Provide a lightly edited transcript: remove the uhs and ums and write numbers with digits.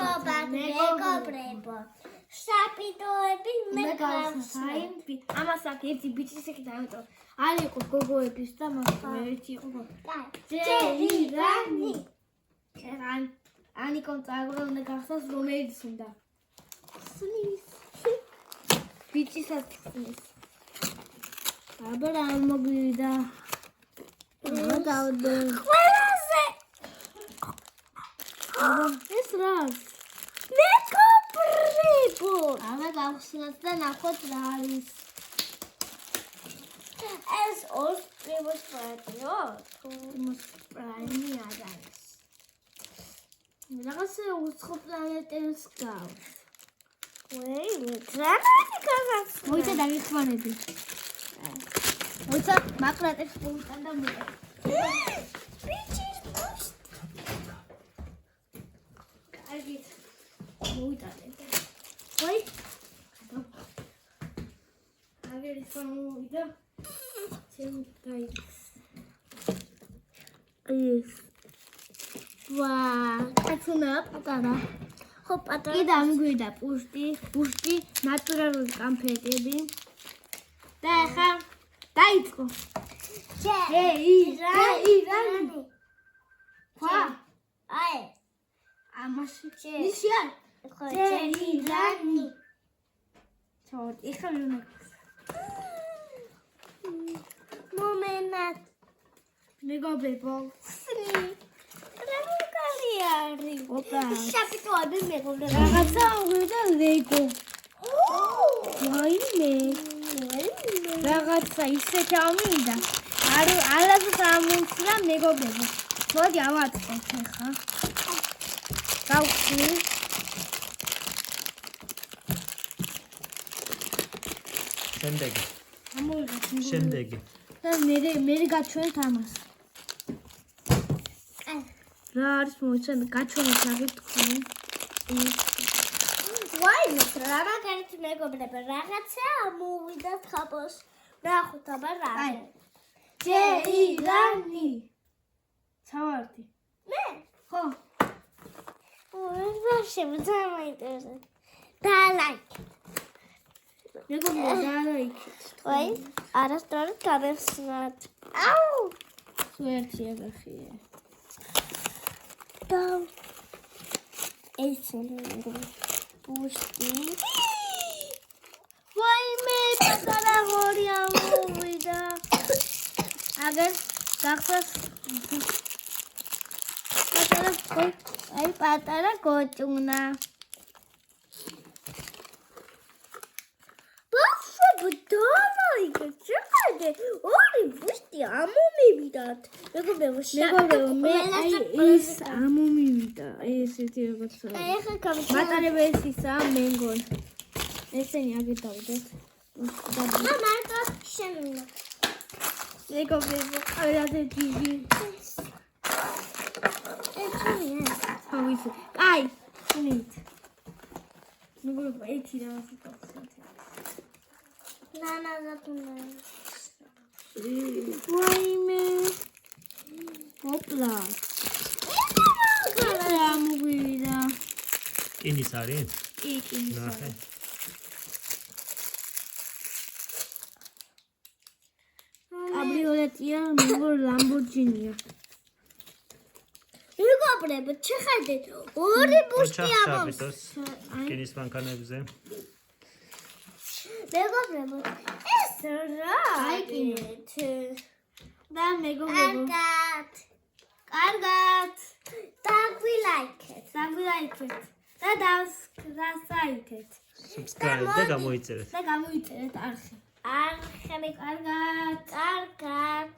მადლობა მეგობრებო. Შაპიდოები მე გავხსნი. ამას აქ ერთი ბიჭის იქით ამიტომ არ იყო გოგოების და მაგრამ ერთი იყო. ჯერირანი. ანიკომ წააგრა უნდა გახსოვს რომელიც უნდა. სulis. ბიჭისაც ხსნის. აბა რა მოგვიდა. დავდე. ყველაზე ეს რა? მეგობრებო. აბა გავხსნათ და ნახოთ რა არის. ეს ორ პრიმოს პრაიმიო? პრიმოს პრაიმი არ არის. რაღაცა უცხო პლანეტებს გავს. მოიცა დაგიხმარები. მოიცა მაკრატებს პუნქტად და მოიცა. ბიჭის პუშტ. კარგით. მოიტანე. ვაი. აგერი სამოვიდა. ჩემ გაიც. ეს. ვაა, კაცუნა პატარა. ხო პატარა. კიდე ამგვიდა პუშტი, ნატურალური კამფეტები. და ახლა დაიწყო. ჯერირანი. ხა? აი. ამაში ისიან. ჯერირანი. ჩავთ, ეხლა უნდა. მომენად. მეგობრებო. არის. ოპა. შაპიდოები მეგობრებო. რაღაცა უვიდა ლეგო. ვაიმე. რაღაცა ისეთი ამინდა. არასდროს ამუნცრა მეგობრებო. მოდი ავაწყოთ ახლა. გავხსნი. შემდეგი. ამოვიღეთ. შემდეგი. და მე გაჩვენეთ ამას. რა არის მოიცა გაჩვენეთ აგეთქვი. ვაიმე, რა მაგარით მეგობრებო, რაღაცა ამოვიდა ხაბოს. ნახოთ აბა რა. აი. ჯერირანი. ჩავარდი. მე? ხო. რა შემოძამაინტერესებს. და ლაიქ. მეგობრებო, დააიქეთ. ვაი, არასდროს გავეხსნათ. აუ! სუერთი აგახია. და ეს είναι პუშტი. ვაიმე, პატარა ღორი ამოვიდა. აგერ გახსოვს? პატარა გოჭუნა. ბუდონა იქცევადე ორი ბუშტი ამომივიდათ მეგობრებო მე ის ამომივიდა ესეთი რაღაცა ეხა გავიხსნა მატარება ეს ისა მენგონ ესენი აგეთავდეთ მარტო შემინა მეგობრებო ყველაზე დიდი ავიცი აი ნით მეგობრებო ერთი რაღაცა გავხსნათ ნანა გატუნა ვაიმე ოპლა რა მოვიდა კინის არის? კი ნახე. კაბრიოლეტია მეგობრ ლამბორჯინია მეგობრებო შეხედეთ ორი ბუშტი ამოვს კინის მანქანებზე მეგობრებო ეს რა აიკინეთ და მეგობრებო კარგად დაგვილაიქეთ და დასაითეთ subscribe და გამოიწერეთ არხი არხები კარგად კარგად